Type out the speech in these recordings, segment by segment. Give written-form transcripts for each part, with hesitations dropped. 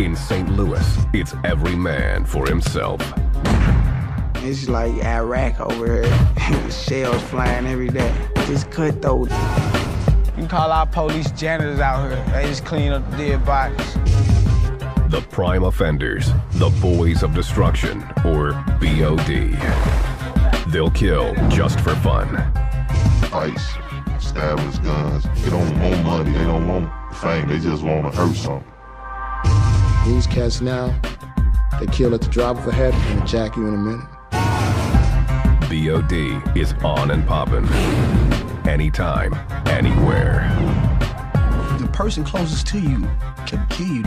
In St. Louis, it's every man for himself. It's like Iraq over here. Shells flying every day. Just cutthroat. You can call our police janitors out here. They just clean up the dead bodies. The prime offenders, the boys of destruction, or BOD. They'll kill just for fun. Fights, stabbings, guns. They don't want money, they don't want fame, they just want to hurt something. These cats now, they kill at the drop of a hat and jack you in a minute. BOD is on and poppin'. Anytime, anywhere. The person closest to you can kill you.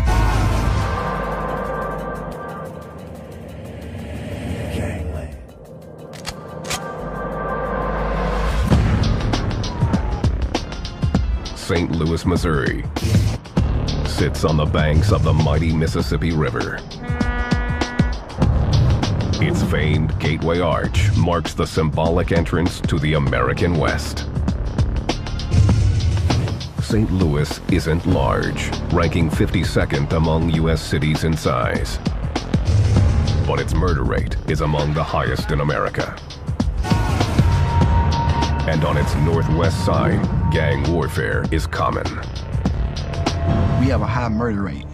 St. Louis, Missouri sits on the banks of the mighty Mississippi River. Its famed Gateway Arch marks the symbolic entrance to the American West. St. Louis isn't large, ranking 52nd among U.S. cities in size. But its murder rate is among the highest in America. And on its northwest side, gang warfare is common. We have a high murder rate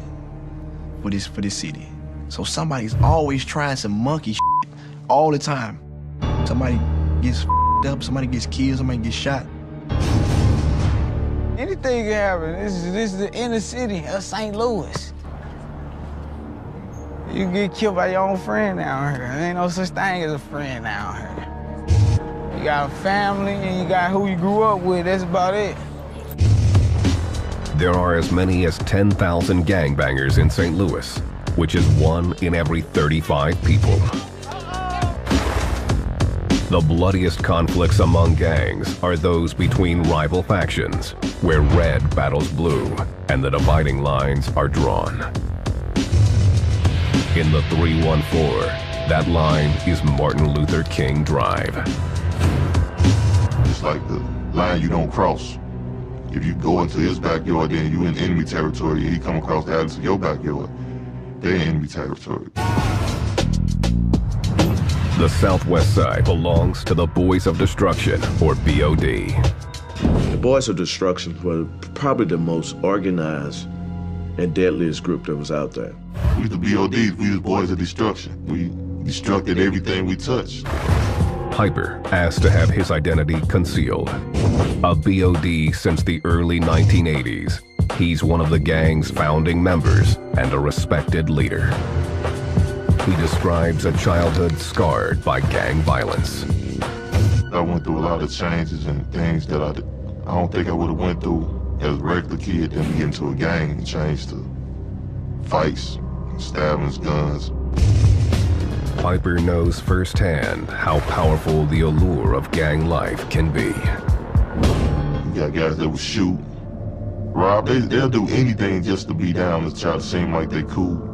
for this city. So somebody's always trying some monkey shit all the time. Somebody gets up, somebody gets killed, somebody gets shot. Anything can happen. This is the inner city of St. Louis. You can get killed by your own friend down here. There ain't no such thing as a friend down here. You got a family and you got who you grew up with, that's about it. There are as many as 10,000 gangbangers in St. Louis, which is 1 in every 35 people. The bloodiest conflicts among gangs are those between rival factions, where red battles blue, and the dividing lines are drawn. In the 314, that line is Martin Luther King Drive. It's like the line you don't cross. If you go into his backyard, then you in enemy territory, and he come across the alley to your backyard, they're in enemy territory. The southwest side belongs to the Boys of Destruction, or BOD. The Boys of Destruction were probably the most organized and deadliest group that was out there. We the BODs, we the Boys of Destruction. We destructed everything we touched. Piper asked to have his identity concealed. A BOD since the early 1980s, he's one of the gang's founding members and a respected leader. He describes a childhood scarred by gang violence. I went through a lot of changes and things that I don't think I would have went through as a regular kid, then get into a gang and change to fights, stabbings, guns. Piper knows firsthand how powerful the allure of gang life can be. You got guys that will shoot, rob, they'll do anything just to be down to try to seem like they cool.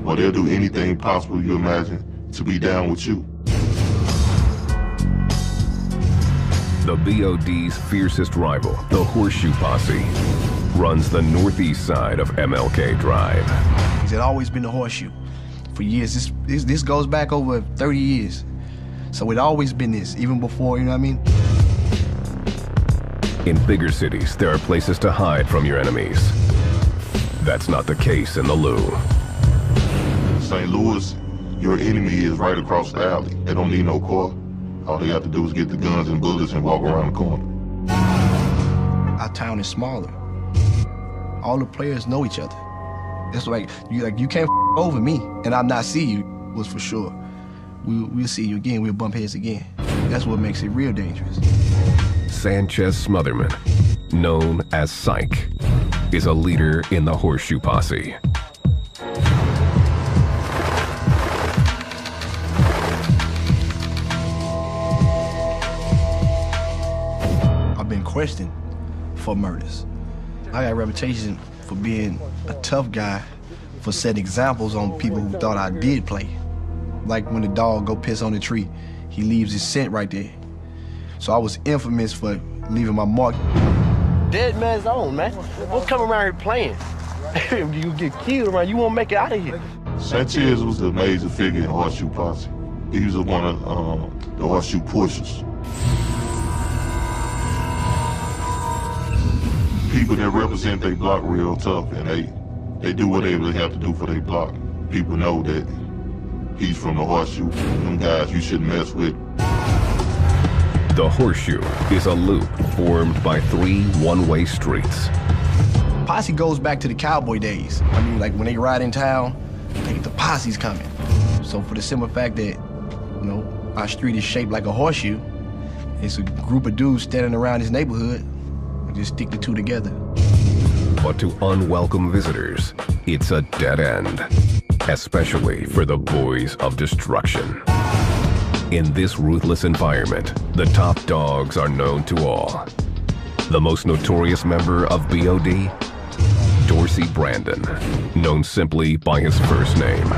Or they'll do anything possible you imagine to be down with you. The BOD's fiercest rival, the Horseshoe Posse, runs the northeast side of MLK Drive. It's always been the Horseshoe. For years, this goes back over 30 years. So it's always been this, even before, you know what I mean? In bigger cities, there are places to hide from your enemies. That's not the case in the Lou. St. Louis, your enemy is right across the alley. They don't need no car. All they have to do is get the guns and bullets and walk around the corner. Our town is smaller. All the players know each other. It's like you can't over me and I not see you, was for sure. We'll see you again, we'll bump heads again. That's what makes it real dangerous. Sanchez Smotherman, known as Psych, is a leader in the Horseshoe Posse. I've been questioned for murders. I got a reputation for being a tough guy, for setting examples on people who thought I did play. Like when the dog go piss on the tree, he leaves his scent right there. So I was infamous for leaving my mark. Dead man's own, man. We'll come around here playing. If you get killed around, you won't make it out of here. Sanchez was the major figure in Horseshoe Posse. He was one of the Horseshoe pushers. People that represent their block real tough, and they do whatever they have to do for their block. People know that he's from the Horseshoe. Them guys you shouldn't mess with. The Horseshoe is a loop formed by 3 one-way streets. Posse goes back to the cowboy days. I mean, like when they ride in town, the posse's coming. So for the simple fact that, you know, our street is shaped like a horseshoe, it's a group of dudes standing around this neighborhood. We just stick the two together. But to unwelcome visitors, it's a dead end, especially for the boys of destruction. In this ruthless environment, the top dogs are known to all. The most notorious member of BOD? Dorsey Brandon, known simply by his first name.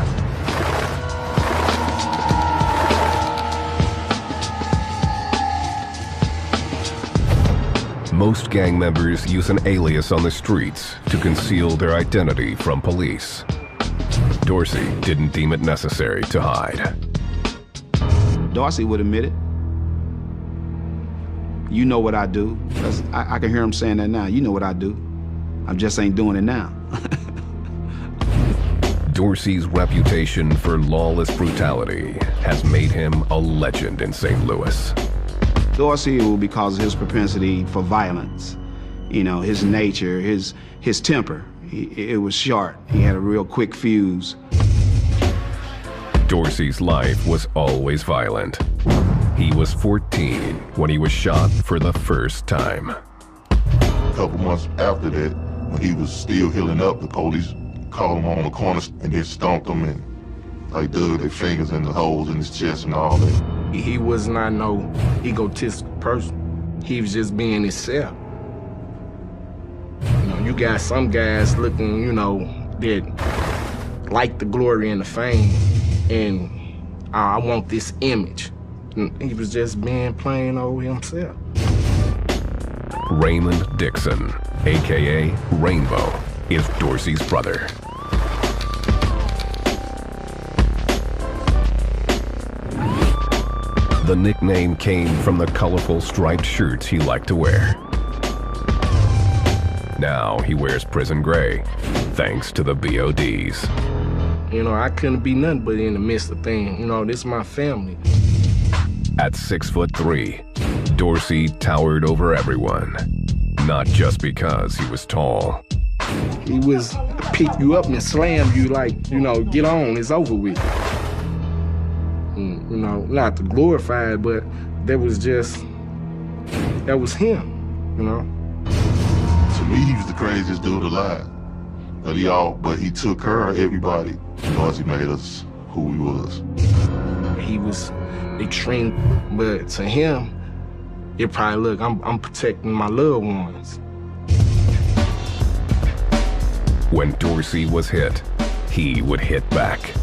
Most gang members use an alias on the streets to conceal their identity from police. Dorsey didn't deem it necessary to hide. Dorsey would admit it. You know what I do. I can hear him saying that now. You know what I do. I just ain't doing it now. Dorsey's reputation for lawless brutality has made him a legend in St. Louis. Dorsey, because of his propensity for violence, you know, his nature, his temper, it was short. He had a real quick fuse. Dorsey's life was always violent. He was 14 when he was shot for the first time. A couple months after that, when he was still healing up, the police called him on the corner and then stomped him and like dug their fingers in the holes in his chest and all that. He was not no egotistical person. He was just being himself. You know, you got some guys looking, you know, that like the glory and the fame, and I want this image. And he was just being plain old himself. Raymond Dixon, AKA Rainbow, is Dorsey's brother. The nickname came from the colorful striped shirts he liked to wear. Now he wears prison gray, thanks to the BODs. You know, I couldn't be nothing but in the midst of things. You know, this is my family. At 6'3", Dorsey towered over everyone, not just because he was tall. He was to pick you up and slam you like, you know, get on, it's over with. And, you know, not to glorify it, but that was him, you know. To me, he was the craziest dude alive. But he took care of everybody. Dorsey made us who he was. He was extreme, but to him, it probably, look, I'm protecting my loved ones. When Dorsey was hit, he would hit back.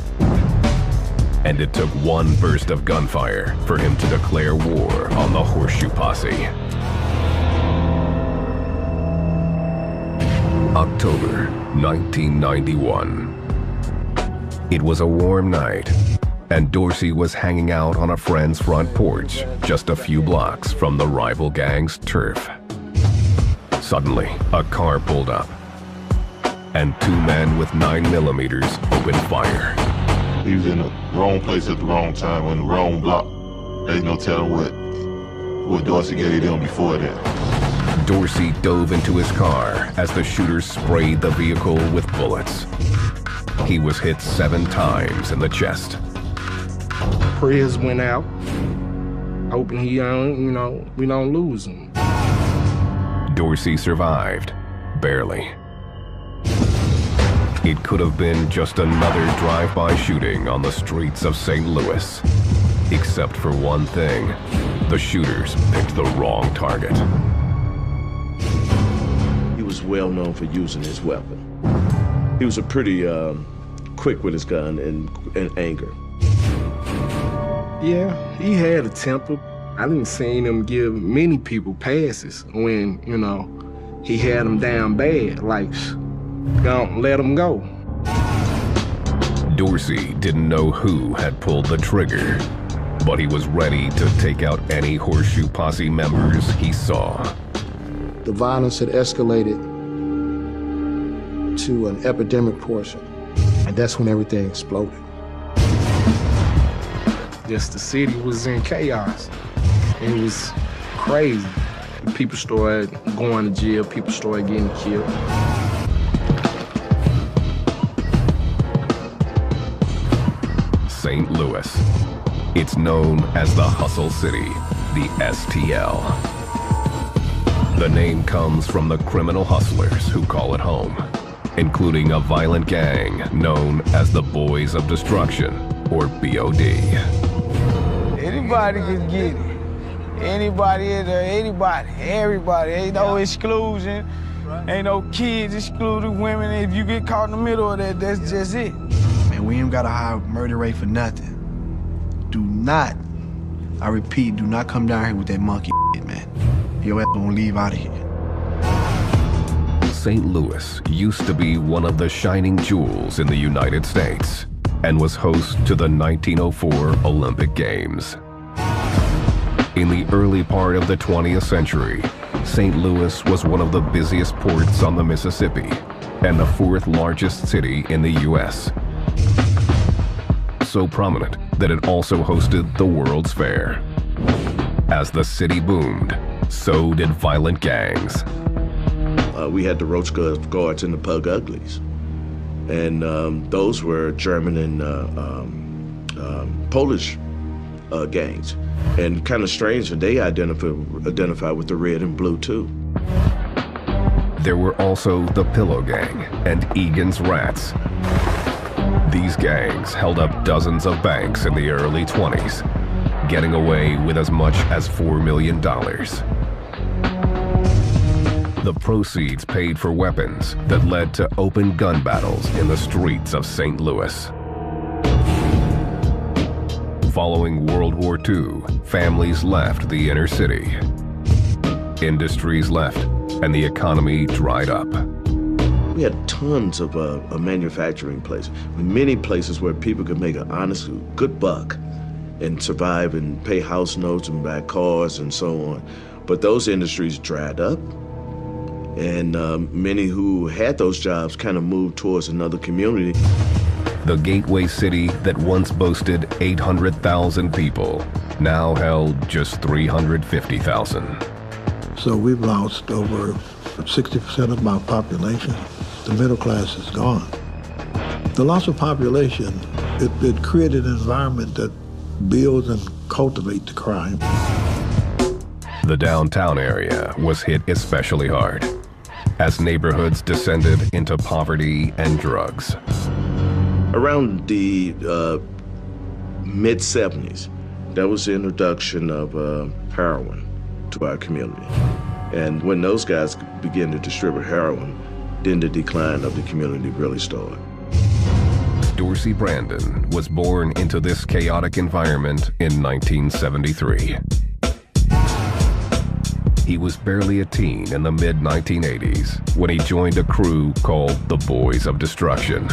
And it took one burst of gunfire for him to declare war on the Horseshoe Posse. October 1991. It was a warm night, and Dorsey was hanging out on a friend's front porch just a few blocks from the rival gang's turf. Suddenly, a car pulled up, and 2 men with 9mm opened fire. He was in the wrong place at the wrong time, in the wrong block. There's no telling what Dorsey gave them before that. Dorsey dove into his car as the shooters sprayed the vehicle with bullets. He was hit 7 times in the chest. Prayers went out, hoping he, you know, we don't lose him. Dorsey survived, barely. It could have been just another drive-by shooting on the streets of St. Louis. Except for one thing, the shooters picked the wrong target. He was well known for using his weapon. He was a pretty quick with his gun and anger. Yeah, he had a temper. I didn't see him give many people passes when, you know, he had them down bad. Like, Don't let them go. Dorsey didn't know who had pulled the trigger, but he was ready to take out any Horseshoe Posse members he saw. The violence had escalated to an epidemic portion, and that's when everything exploded. Just the city was in chaos. It was crazy. People started going to jail, people started getting killed. St. Louis. It's known as the Hustle City, the STL. The name comes from the criminal hustlers who call it home, including a violent gang known as the Boys of Destruction, or BOD. Anybody can get it. Anybody in there, anybody, everybody. Ain't no exclusion. Ain't no kids excluded, women. If you get caught in the middle of that, that's just it. Man, we ain't got a high murder rate for nothing. Do not, I repeat, do not come down here with that monkey shit, man. Your ass gonna leave out of here. St. Louis used to be one of the shining jewels in the United States and was host to the 1904 Olympic Games. In the early part of the 20th century, St. Louis was one of the busiest ports on the Mississippi and the fourth largest city in the U.S. So prominent that it also hosted the World's Fair. As the city boomed, so did violent gangs. We had the Roach Guards and the Pug Uglies. And those were German and Polish gangs. And kind of strange that they identify with the red and blue too. There were also the Pillow Gang and Egan's Rats. These gangs held up dozens of banks in the early 20s, getting away with as much as $4 million. The proceeds paid for weapons that led to open gun battles in the streets of St. Louis. Following World War II, families left the inner city. Industries left, and the economy dried up. We had tons of manufacturing places, many places where people could make an honest, good buck and survive and pay house notes and buy cars and so on. But those industries dried up, and many who had those jobs kind of moved towards another community. The gateway city that once boasted 800,000 people now held just 350,000. So we've lost over 60% of our population. The middle class is gone. The loss of population, it created an environment that builds and cultivates crime. The downtown area was hit especially hard as neighborhoods descended into poverty and drugs. Around the mid-70s, that was the introduction of heroin to our community. And when those guys began to distribute heroin, then the decline of the community really started. Dorsey Brandon was born into this chaotic environment in 1973. He was barely a teen in the mid-1980s when he joined a crew called the Boys of Destruction.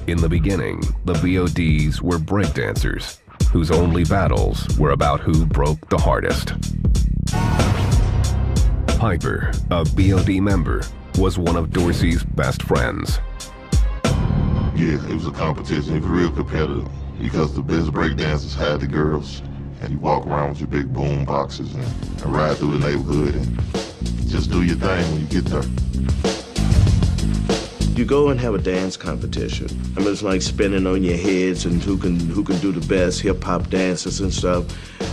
In the beginning, the BODs were breakdancers whose only battles were about who broke the hardest. Piper, a BOD member, was one of Dorsey's best friends. Yeah, it was a competition. It was real competitive because the best breakdancers had the girls, and you walk around with your big boom boxes and ride through the neighborhood and just do your thing when you get there. You go and have a dance competition. I mean, it's like spinning on your heads and who can do the best hip-hop dances and stuff.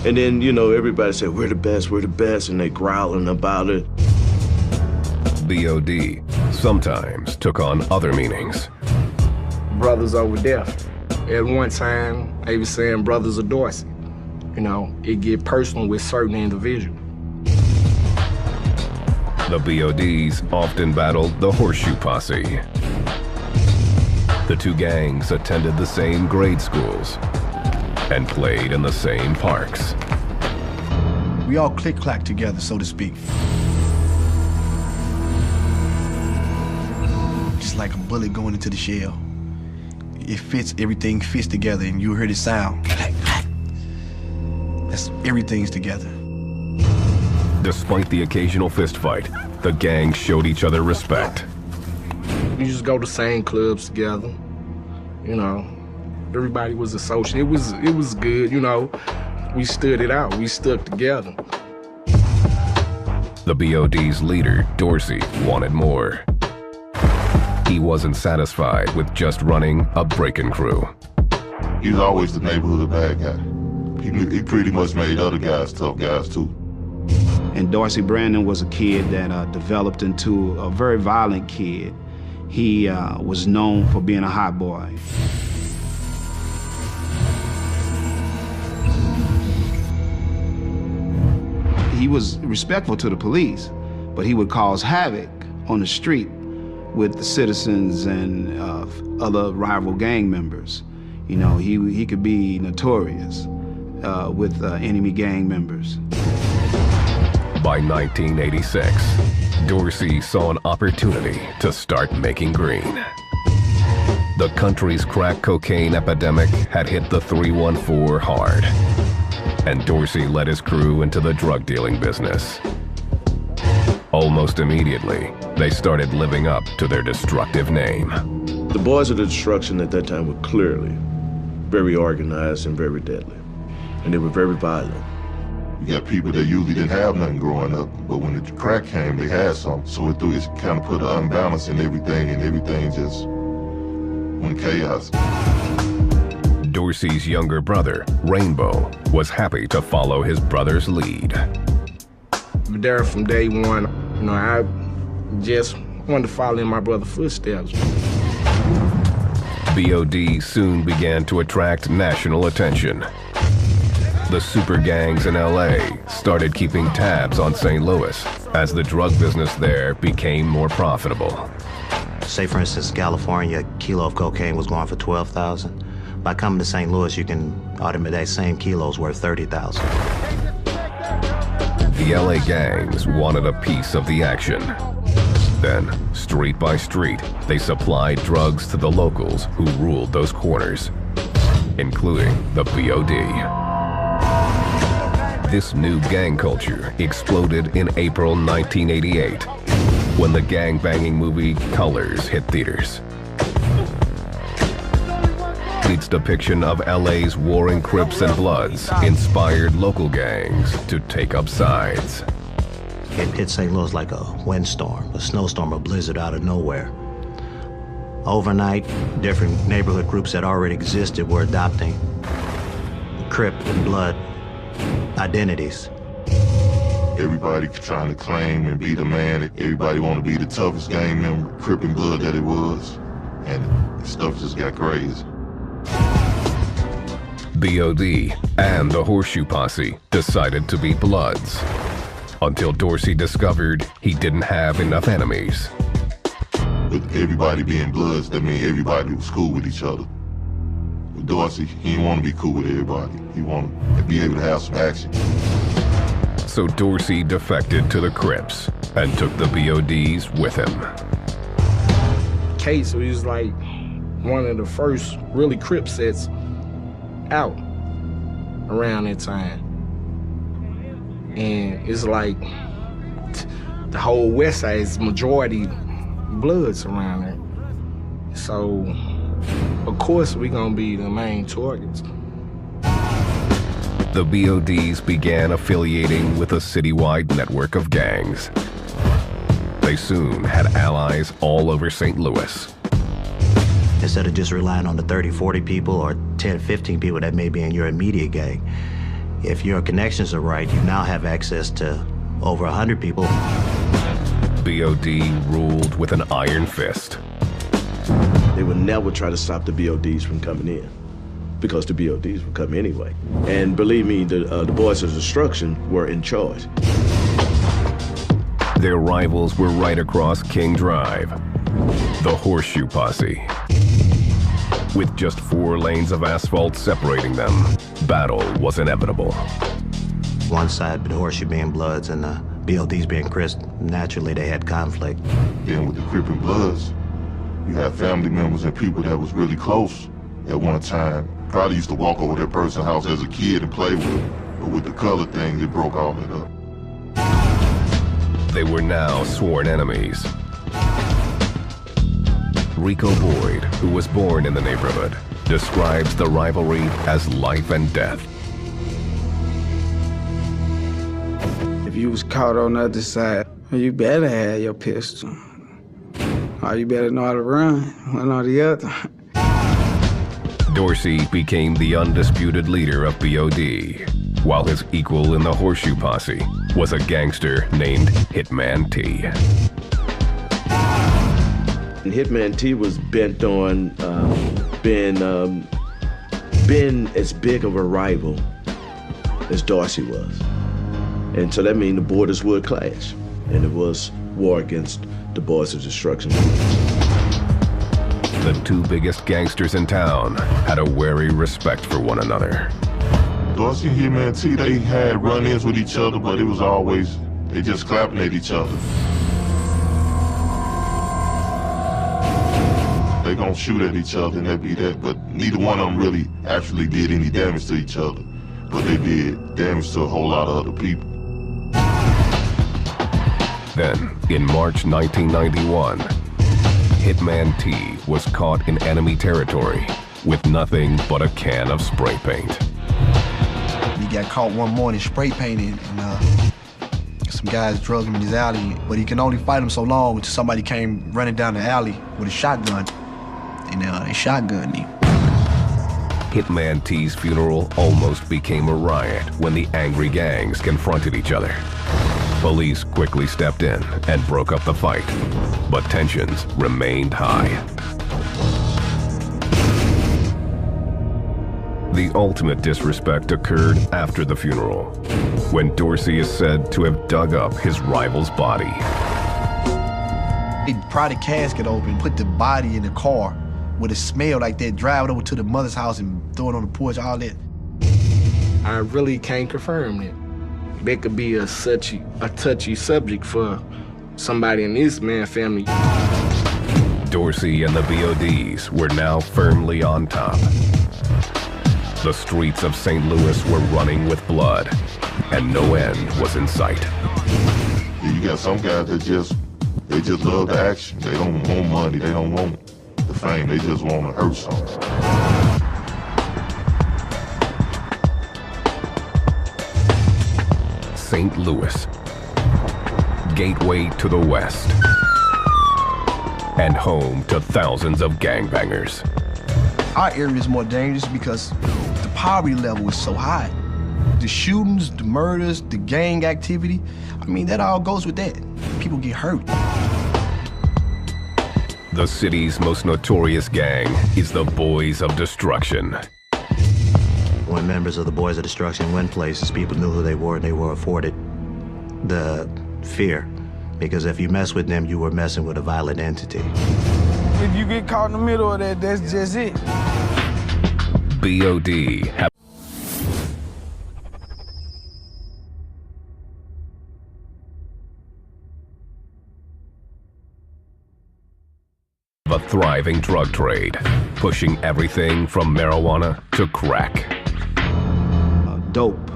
And then, you know, everybody say, we're the best, and they growling about it. BOD sometimes took on other meanings. Brothers over death. At one time, they was saying brothers of Dorsey. You know, it get personal with certain individuals. The BODs often battled the Horseshoe Posse. The two gangs attended the same grade schools and played in the same parks. We all click-clack together, so to speak. just like a bullet going into the shell. It fits, everything fits together, and you hear the sound. That's, everything's together. Despite the occasional fistfight, the gang showed each other respect. We just go to same clubs together, you know. Everybody was a social. It was good, you know. We stood it out. We stuck together. The BOD's leader, Dorsey, wanted more. He wasn't satisfied with just running a break-in crew. He was always the neighborhood bad guy. He pretty much made other guys tough guys too. And Dorsey Brandon was a kid that developed into a very violent kid. He was known for being a hot boy. He was respectful to the police, but he would cause havoc on the street with the citizens and other rival gang members. You know, he could be notorious with enemy gang members. By 1986, Dorsey saw an opportunity to start making green. The country's crack cocaine epidemic had hit the 314 hard, and Dorsey led his crew into the drug dealing business. Almost immediately, they started living up to their destructive name. The Boys of the Destruction at that time were clearly very organized and very deadly, and they were very violent. You got people that usually didn't have nothing growing up, but when the crack came, they had something. So it kind of put an unbalance in everything, and everything just went chaos. Dorsey's younger brother, Rainbow, was happy to follow his brother's lead. There from day one, you know, I just wanted to follow in my brother's footsteps. BOD soon began to attract national attention. The super gangs in LA started keeping tabs on St. Louis as the drug business there became more profitable. Say, for instance, California, a kilo of cocaine was going for $12,000. By coming to St. Louis, you can automate that same kilo's worth $30,000. The LA gangs wanted a piece of the action. Then, street by street, they supplied drugs to the locals who ruled those corners, including the BOD. This new gang culture exploded in April 1988, when the gang-banging movie Colors hit theaters. Its depiction of LA's warring Crips and Bloods inspired local gangs to take up sides. It hit St. Louis like a windstorm, a snowstorm, a blizzard out of nowhere. Overnight, different neighborhood groups that already existed were adopting Crip and Blood identities. Everybody trying to claim and be the man. Everybody want to be the toughest gang member, Crip and Blood that it was. And stuff just got crazy. BOD and the Horseshoe Posse decided to be Bloods, until Dorsey discovered he didn't have enough enemies. With everybody being Bloods, that means everybody was cool with each other. With Dorsey, he didn't want to be cool with everybody. He wanted to be able to have some action. So Dorsey defected to the Crips and took the BODs with him. Case was like one of the first really Crip sets out around that time. And it's like the whole West Side is majority Bloods around there. So, of course, we're gonna be the main targets. The BODs began affiliating with a citywide network of gangs. They soon had allies all over St. Louis. Instead of just relying on the 30, 40 people or 10, 15 people that may be in your immediate gang, if your connections are right, you now have access to over 100 people. BOD ruled with an iron fist. They would never try to stop the BODs from coming in, because the BODs would come anyway. And believe me, the Boys of Destruction were in charge. Their rivals were right across King Drive, the Horseshoe Posse. With just 4 lanes of asphalt separating them, battle was inevitable. One side, the Horseshoe being Bloods and the BODs being Crips, naturally they had conflict. Then with the Crip and Bloods, You had family members and people that was really close at one time. Probably used to walk over their person's house as a kid and play with it. But with the color thing, they broke all that up. They were now sworn enemies. Rico Boyd, who was born in the neighborhood, describes the rivalry as life and death. If you was caught on the other side, you better have your pistol. Or you better know how to run, one or the other. Dorsey became the undisputed leader of BOD, while his equal in the Horseshoe Posse was a gangster named Hitman T. And Hitman T was bent on being as big of a rival as Dorsey was. And so that means the borders would clash. And it was war against the Boys of Destruction. The two biggest gangsters in town had a wary respect for one another. Dorsey and Hitman T, they had run-ins with each other, but it was always, they just clapping at each other. They gonna shoot at each other and that be that, but neither one of them really actually did any damage to each other. But they did damage to a whole lot of other people. Then, in March 1991, Hitman T was caught in enemy territory with nothing but a can of spray paint. He got caught one morning spray painting, and some guys drugged him in his alley, but he can only fight him so long until somebody came running down the alley with a shotgun, and they shotgunned him. Hitman T's funeral almost became a riot when the angry gangs confronted each other. Police quickly stepped in and broke up the fight, but tensions remained high. The ultimate disrespect occurred after the funeral, when Dorsey is said to have dug up his rival's body. They pried the casket open, put the body in the car with a smell like that, drive it over to the mother's house and throw it on the porch, all that. I really can't confirm that. That could be a touchy subject for somebody in this man's family. Dorsey and the BODs were now firmly on top. The streets of St. Louis were running with blood, and no end was in sight. You got some guys that just love the action. They don't want money, they don't want the fame, they just want to hurt something. St. Louis, gateway to the West, and home to thousands of gangbangers. Our area is more dangerous because the poverty level is so high. The shootings, the murders, the gang activity, I mean, that all goes with that. People get hurt. The city's most notorious gang is the Boys of Destruction. When members of the Boys of Destruction went places, people knew who they were, and they were afforded the fear. Because if you mess with them, you were messing with a violent entity. If you get caught in the middle of that, that's just it. BOD have a thriving drug trade, pushing everything from marijuana to crack. Dope,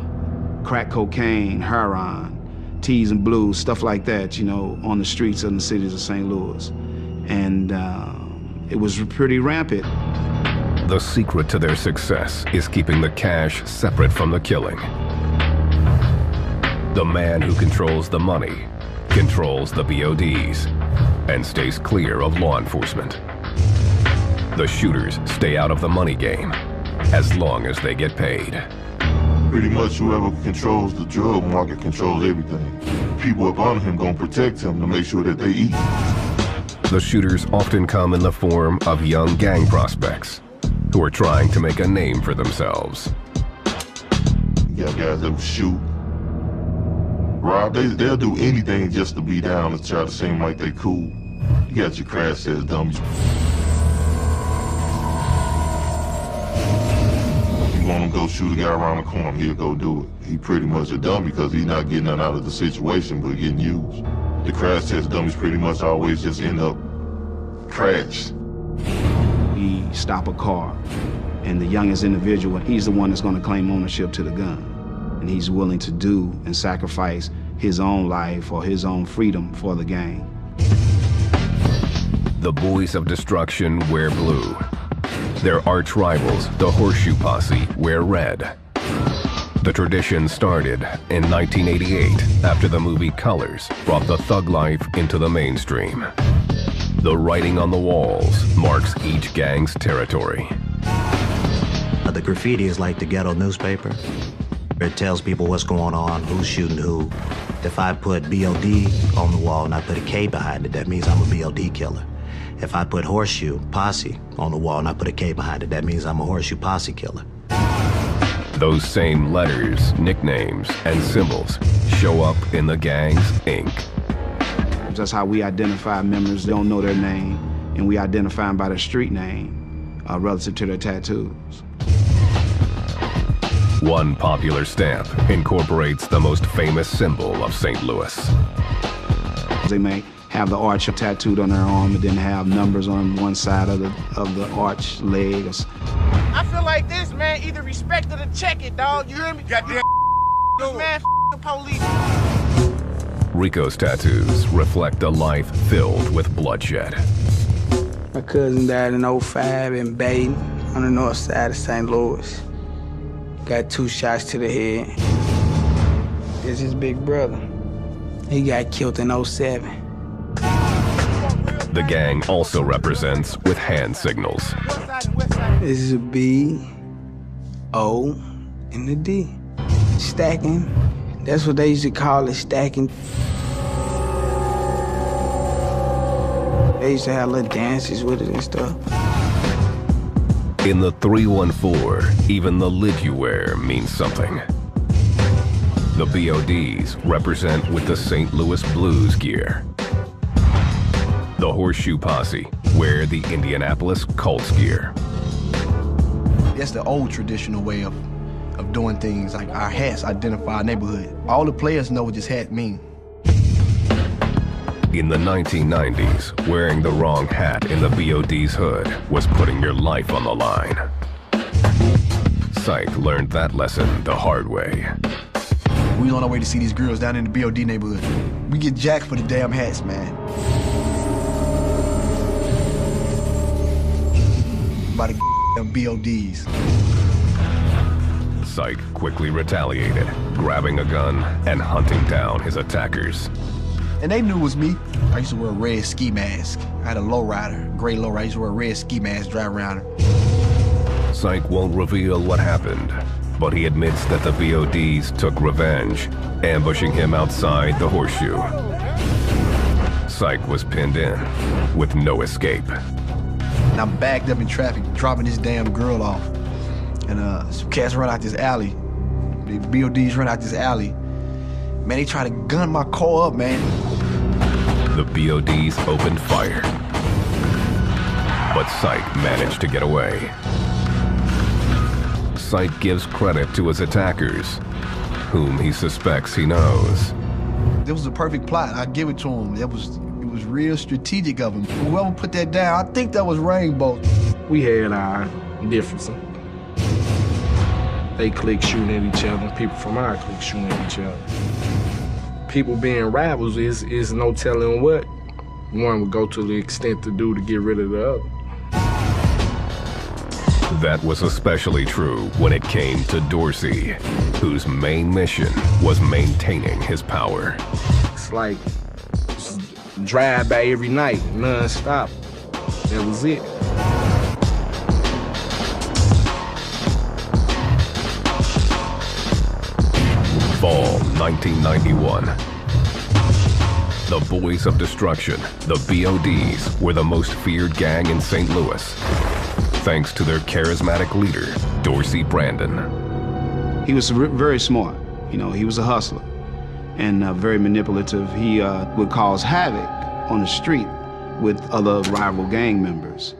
crack cocaine, heroin, teas and blues, stuff like that, you know, on the streets of the cities of St. Louis. And it was pretty rampant. The secret to their success is keeping the cash separate from the killing. The man who controls the money controls the BODs and stays clear of law enforcement. The shooters stay out of the money game as long as they get paid. Pretty much whoever controls the drug market controls everything. People up under him gonna protect him to make sure that they eat. The shooters often come in the form of young gang prospects who are trying to make a name for themselves. You got guys that will shoot, rob, they'll do anything just to be down and try to seem like they cool. You got your crash ass dummies. You want him to go shoot a guy around the corner, he'll go do it. He pretty much a dummy because he's not getting nothing out of the situation but getting used. The crash test dummies pretty much always just end up Trash. We stop a car, and the youngest individual, he's the one that's going to claim ownership to the gun. And he's willing to do and sacrifice his own life or his own freedom for the gang. The Boys of Destruction wear blue. Their arch rivals, the Horseshoe Posse, wear red. The tradition started in 1988 after the movie Colors brought the thug life into the mainstream. The writing on the walls marks each gang's territory. The graffiti is like the ghetto newspaper. It tells people what's going on, who's shooting who. If I put BOD on the wall and I put a K behind it, that means I'm a BOD killer. If I put Horseshoe Posse on the wall and I put a K behind it, that means I'm a Horseshoe Posse killer. Those same letters, nicknames, and symbols show up in the gang's ink. That's how we identify members. They don't know their name, and we identify them by their street name relative to their tattoos. One popular stamp incorporates the most famous symbol of St. Louis. They may have the arch tattooed on their arm and then have numbers on one side of the arch leg. I feel like this, man. Either respect it or check it, dog. You hear me? Goddamn man, the police. Rico's tattoos reflect a life filled with bloodshed. My cousin died in '05 in Baden on the north side of St. Louis. Got 2 shots to the head. This is his big brother. He got killed in '07. The gang also represents with hand signals. This is a B, O, and a D. Stacking. That's what they used to call it, stacking. They used to have little dances with it and stuff. In the 314, even the lid you wear means something. The BODs represent with the St. Louis Blues gear. The Horseshoe Posse wear the Indianapolis Colts gear. That's the old traditional way of doing things. Like our hats identify our neighborhood. All the players know what this hat means. In the 1990s, wearing the wrong hat in the BOD's hood was putting your life on the line. Psych learned that lesson the hard way. We on our way to see these girls down in the BOD neighborhood. We get jacked for the damn hats, man. By the BODs. Psych quickly retaliated, grabbing a gun and hunting down his attackers. And they knew it was me. I used to wear a red ski mask. I had a lowrider, gray lowrider. I used to wear a red ski mask, drive around her. Psych won't reveal what happened, but he admits that the BODs took revenge, ambushing him outside the Horseshoe. Psych was pinned in, with no escape. And I'm backed up in traffic, dropping this damn girl off. And some cats run out this alley. The BODs run out this alley. Man, they try to gun my car up, man. The BODs opened fire, but Psych managed to get away. Psych gives credit to his attackers, whom he suspects he knows. It was a perfect plot. I give it to him. It was real strategic of him. Whoever put that down, I think that was Rainbow. We had our differences. They clique shooting at each other, people from our clique shooting at each other. People being rivals is no telling what one would go to the extent to do to get rid of the other. That was especially true when it came to Dorsey, whose main mission was maintaining his power. It's like drive by every night, non-stop. That was it. Fall 1991. The Boys of Destruction, the BODs, were the most feared gang in St. Louis, thanks to their charismatic leader, Dorsey Brandon. He was very smart. You know, he was a hustler and very manipulative. He would cause havoc on the street with other rival gang members.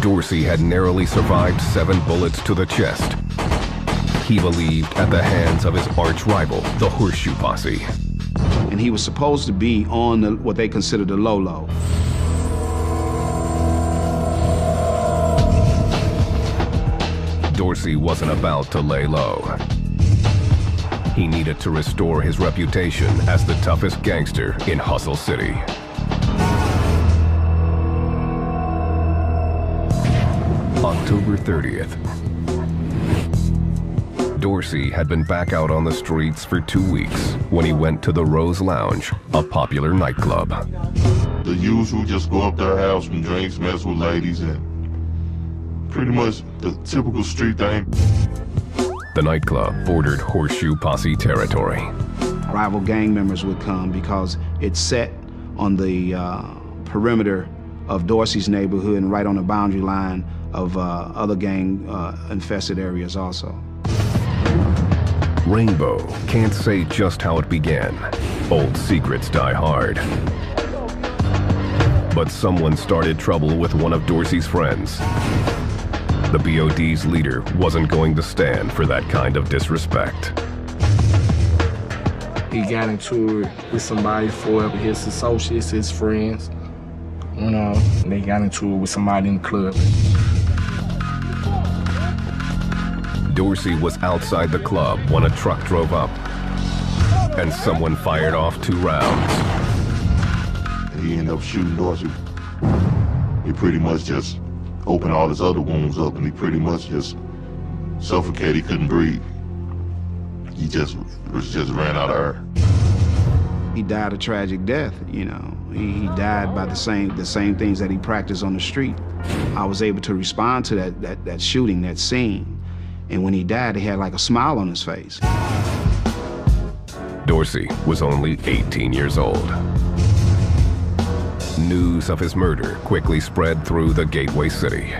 Dorsey had narrowly survived 7 bullets to the chest. He believed at the hands of his arch rival, the Horseshoe Posse. And he was supposed to be on what they considered the low-low. Dorsey wasn't about to lay low. He needed to restore his reputation as the toughest gangster in Hustle City. October 30th. Dorsey had been back out on the streets for 2 weeks when he went to the Rose Lounge, a popular nightclub. The usual, just go up there, have some drinks, mess with ladies, and pretty much the typical street thing. The nightclub bordered Horseshoe Posse territory. Rival gang members would come because it's set on the perimeter of Dorsey's neighborhood and right on the boundary line of other gang-infested areas also. Rainbow can't say just how it began. Old secrets die hard. But someone started trouble with one of Dorsey's friends. The BOD's leader wasn't going to stand for that kind of disrespect. He got into it with somebody, four of his associates, his friends. You know, and they got into it with somebody in the club. Dorsey was outside the club when a truck drove up, and someone fired off 2 rounds. He ended up shooting Dorsey. He pretty much just opened all his other wounds up, and he pretty much just suffocated. He couldn't breathe. He just ran out of air. He died a tragic death, you know. He died by the same things that he practiced on the street. I was able to respond to that shooting, that scene. And when he died, he had like a smile on his face. Dorsey was only 18 years old. News of his murder quickly spread through the gateway city.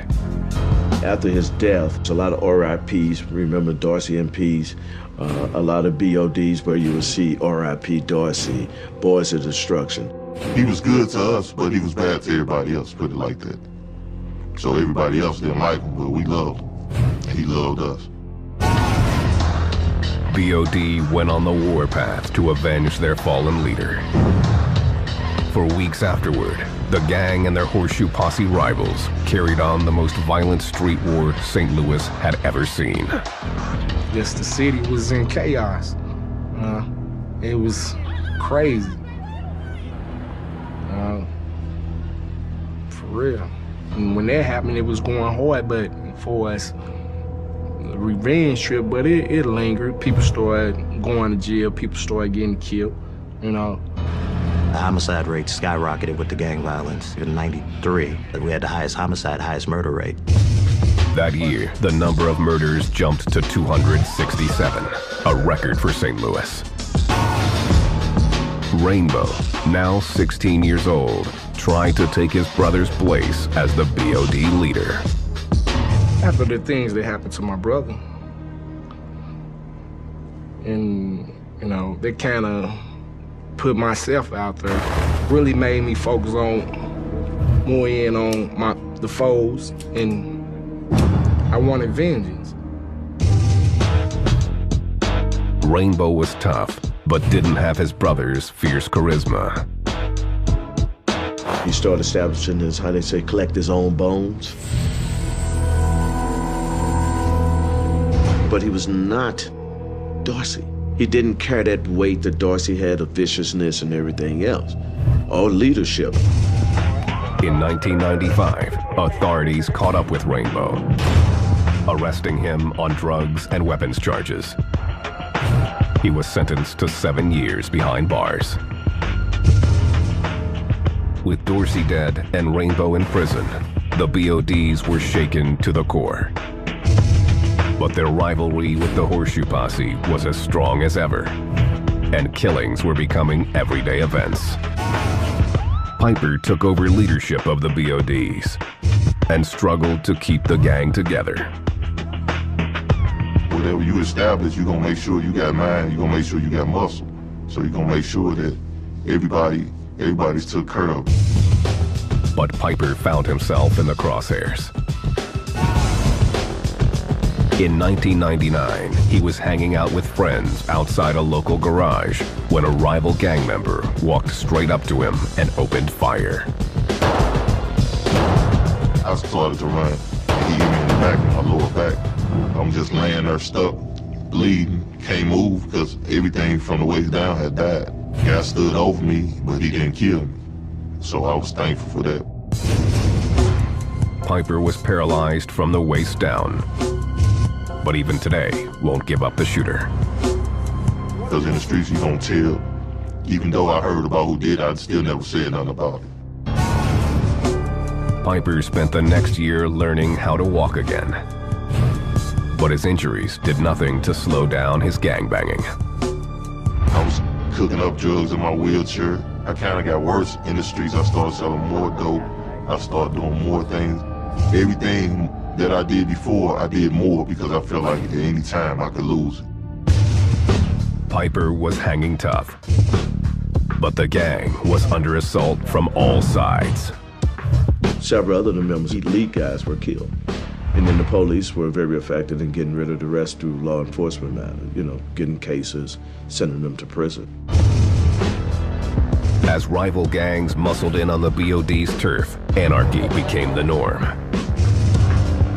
After his death, a lot of RIPs, remember Dorsey MPs, a lot of BODs where you would see RIP Dorsey, Boys of Destruction. He was good to us, but he was bad to everybody else, put it like that. So everybody else didn't like him, but we loved him. He loved us. BOD went on the warpath to avenge their fallen leader. For weeks afterward, the gang and their Horseshoe Posse rivals carried on the most violent street war St. Louis had ever seen. Yes, the city was in chaos. It was crazy. For real. And when that happened, it was going hard, but for us, the revenge trip, but it lingered. People started going to jail, people started getting killed, you know. The homicide rate skyrocketed with the gang violence. In '93, we had the highest homicide, highest murder rate. That year, the number of murders jumped to 267, a record for St. Louis. Rainbow, now 16 years old, tried to take his brother's place as the BOD leader. After the things that happened to my brother, and, you know, they kind of put myself out there, really made me focus on, more in on the foes, and I wanted vengeance. Rainbow was tough, but didn't have his brother's fierce charisma. He started establishing his, how they say, collect his own bones. But he was not Dorsey. He didn't carry that weight that Dorsey had of viciousness and everything else, or leadership. In 1995, authorities caught up with Rainbow, arresting him on drugs and weapons charges. He was sentenced to 7 years behind bars. With Dorsey dead and Rainbow in prison, the BODs were shaken to the core. But their rivalry with the Horseshoe Posse was as strong as ever, and killings were becoming everyday events. Piper took over leadership of the BODs and struggled to keep the gang together. Whatever you establish, you're gonna make sure you got mind, you're gonna make sure you got muscle. So you're gonna make sure that everybody's took care of. But Piper found himself in the crosshairs. In 1999, he was hanging out with friends outside a local garage when a rival gang member walked straight up to him and opened fire. I started to run, and he hit me in the back, in my lower back. just laying there stuck, bleeding, can't move because everything from the waist down had died. Guy stood over me, but he didn't kill me. So I was thankful for that. Piper was paralyzed from the waist down, but even today won't give up the shooter. Because in the streets you don't tell. Even though I heard about who did, I still never said nothing about it. Piper spent the next year learning how to walk again. But his injuries did nothing to slow down his gangbanging. I was cooking up drugs in my wheelchair. I kind of got worse in the streets. I started selling more dope. I started doing more things. Everything that I did before, I did more because I felt like at any time I could lose it. Piper was hanging tough, but the gang was under assault from all sides. Several other members, elite guys, were killed. And then the police were very effective in getting rid of the rest through law enforcement matters, you know, getting cases, sending them to prison. As rival gangs muscled in on the BOD's turf, anarchy became the norm.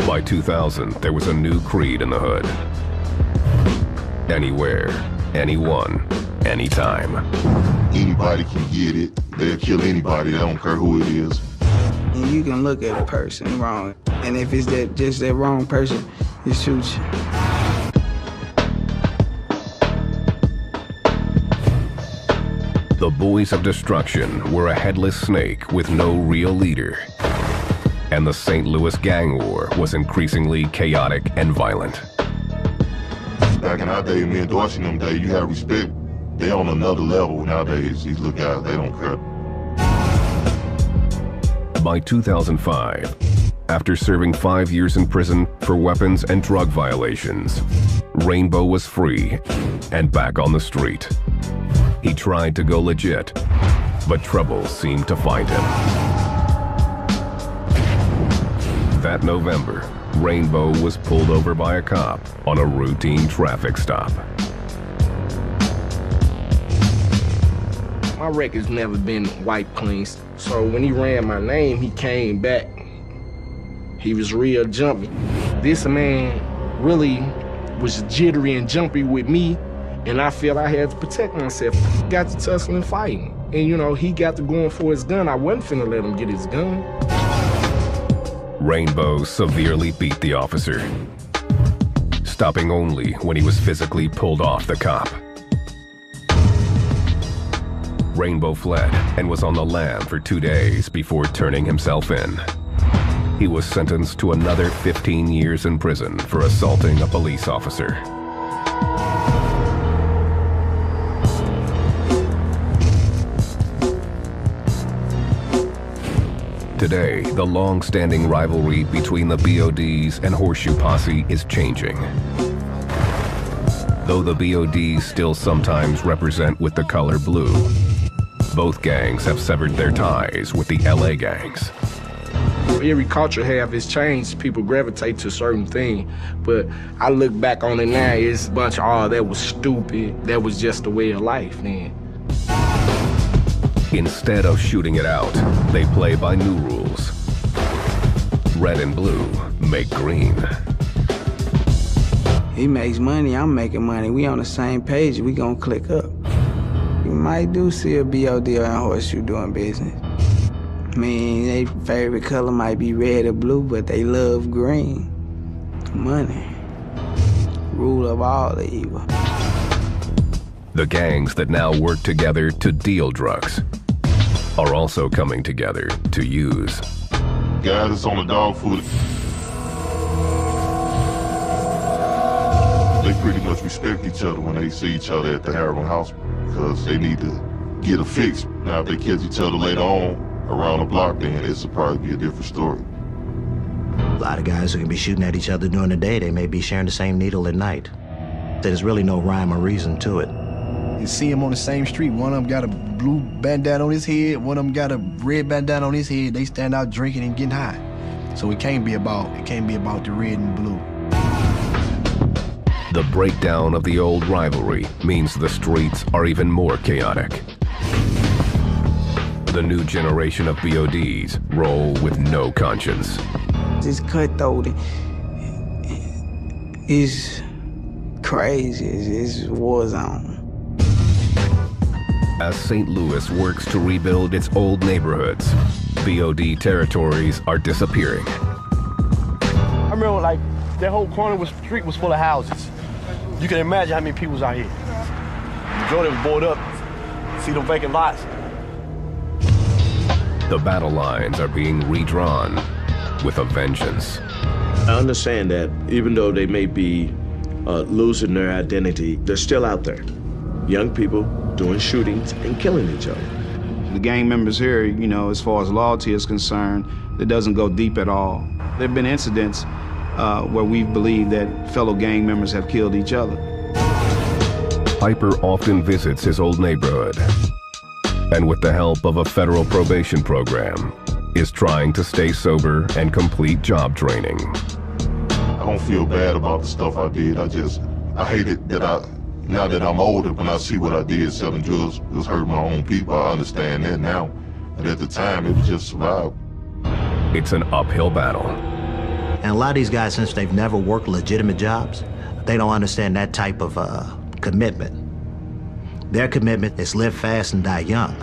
By 2000, there was a new creed in the hood. Anywhere, anyone, anytime. Anybody can get it. They'll kill anybody. They don't care who it is. And you can look at a person wrong, and if it's just that wrong person, it shoots you. The Boys of Destruction were a headless snake with no real leader. And the St. Louis gang war was increasingly chaotic and violent. Back in our day, me and Dorsey in them days, you have respect. They on another level nowadays. These little guys, they don't care. By 2005, after serving 5 years in prison for weapons and drug violations, Rainbow was free and back on the street. He tried to go legit, but trouble seemed to find him. That November, Rainbow was pulled over by a cop on a routine traffic stop. My record's never been wiped clean. So when he ran my name, he came back. He was real jumpy. This man really was jittery and jumpy with me, and I feel I had to protect myself. Got to tussling fighting. And you know, he got to going for his gun. I wasn't finna let him get his gun. Rainbow severely beat the officer, stopping only when he was physically pulled off the cop. Rainbow fled and was on the lam for 2 days before turning himself in. He was sentenced to another 15 years in prison for assaulting a police officer. Today, the long-standing rivalry between the BODs and Horseshoe Posse is changing. Though the BODs still sometimes represent with the color blue, both gangs have severed their ties with the LA gangs. Every culture have its changed. People gravitate to a certain thing. But I look back on it now, it's a bunch of, oh, that was stupid. That was just the way of life then. Instead of shooting it out, they play by new rules. Red and blue make green. He makes money, I'm making money. We on the same page, we gonna click up. You might do see a BOD or a Horseshoe doing business. I mean, their favorite color might be red or blue, but they love green. Money. Rule of all the evil. The gangs that now work together to deal drugs are also coming together to use. Guys that's on the dog food, they pretty much respect each other when they see each other at the Harriman Hospital because they need to get a fix. Now, if they catch each other later on around the block, then it's will probably be a different story. A lot of guys who can be shooting at each other during the day, they may be sharing the same needle at night. There's really no rhyme or reason to it. You see them on the same street. One of them got a blue bandana on his head. One of them got a red bandana on his head. They stand out drinking and getting high. So it can't be about the red and blue. The breakdown of the old rivalry means the streets are even more chaotic. The new generation of BODs roll with no conscience. It's cutthroat. It's crazy. It's a war zone. As St. Louis works to rebuild its old neighborhoods, BOD territories are disappearing. I remember, like, that whole corner of the street was full of houses. You can imagine how many people was out here. The majority was boarded up. See them vacant lots. The battle lines are being redrawn with a vengeance. I understand that even though they may be losing their identity, they're still out there. Young people doing shootings and killing each other. The gang members here, you know, as far as loyalty is concerned, it doesn't go deep at all. There have been incidents where we've believed that fellow gang members have killed each other. Piper often visits his old neighborhood, and with the help of a federal probation program, is trying to stay sober and complete job training. I don't feel bad about the stuff I did. I hate it that now that I'm older, when I see what I did, selling drugs was hurting my own people. I understand that now. And at the time, it was just survival. It's an uphill battle. And a lot of these guys, since they've never worked legitimate jobs, they don't understand that type of commitment. Their commitment is live fast and die young.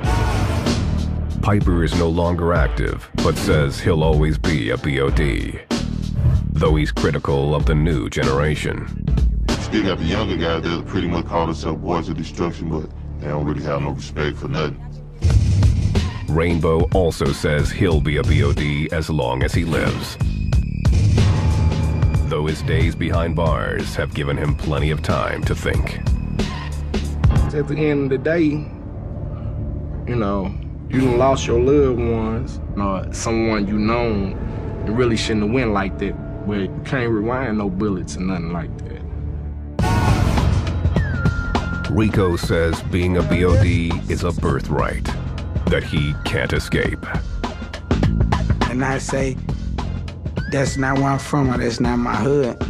Piper is no longer active, but says he'll always be a BOD, though he's critical of the new generation. Still got the younger guys that pretty much call themselves boys of destruction, but they don't really have no respect for nothing. Rainbow also says he'll be a BOD as long as he lives, though his days behind bars have given him plenty of time to think. At the end of the day, you know, you done lost your loved ones, or someone you known. You really shouldn't have went like that, but you can't rewind no bullets or nothing like that. Rico says being a BOD is a birthright that he can't escape. And I say, that's not where I'm from, or that's not my hood.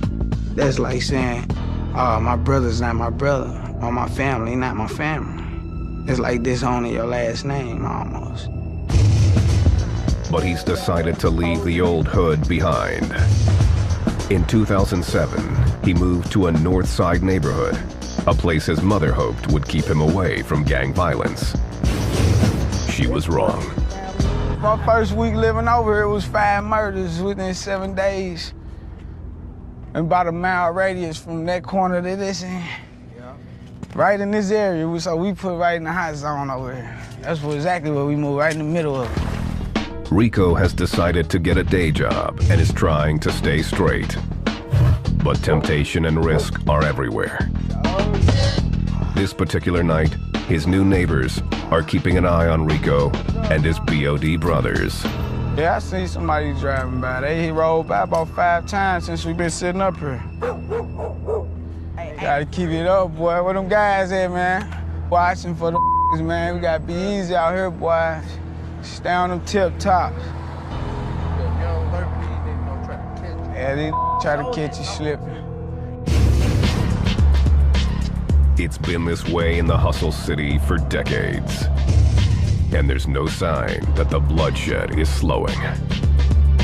That's like saying, oh, my brother's not my brother, or my family not my family. It's like disowning your last name, almost. But he's decided to leave the old hood behind. In 2007, he moved to a North Side neighborhood, a place his mother hoped would keep him away from gang violence. She was wrong. My first week living over here, it was 5 murders within 7 days. And about a mile radius from that corner to this end. Right in this area, so we put right in the hot zone over here. That's exactly where we moved, right in the middle of it. Rico has decided to get a day job and is trying to stay straight. But temptation and risk are everywhere. This particular night, his new neighbors are keeping an eye on Rico and his BOD brothers. Yeah, I seen somebody driving by. He rolled by about 5 times since we've been sitting up here. Gotta keep it up, boy. Where them guys at, man? Watching for the man. We gotta be easy out here, boy. Stay on them tip tops. Yeah, they try to catch you slipping. It's been this way in the hustle city for decades. And there's no sign that the bloodshed is slowing.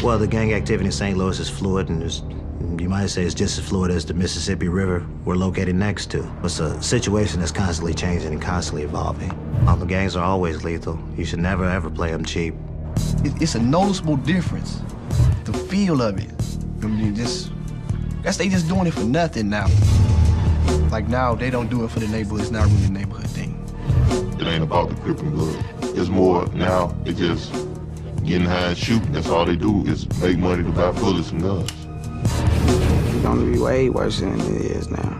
Well, the gang activity in St. Louis is fluid, and you might say it's just as fluid as the Mississippi River we're located next to. It's a situation that's constantly changing and constantly evolving. The gangs are always lethal. You should never, ever play them cheap. It's a noticeable difference. The feel of it. I mean, guess they just doing it for nothing now. Like now, they don't do it for the neighborhood. It's not really a neighborhood thing. It ain't about the crip and blood. It's more now, they just getting high and shooting. That's all they do is make money to buy bullets and guns. It's gonna be way worse than it is now.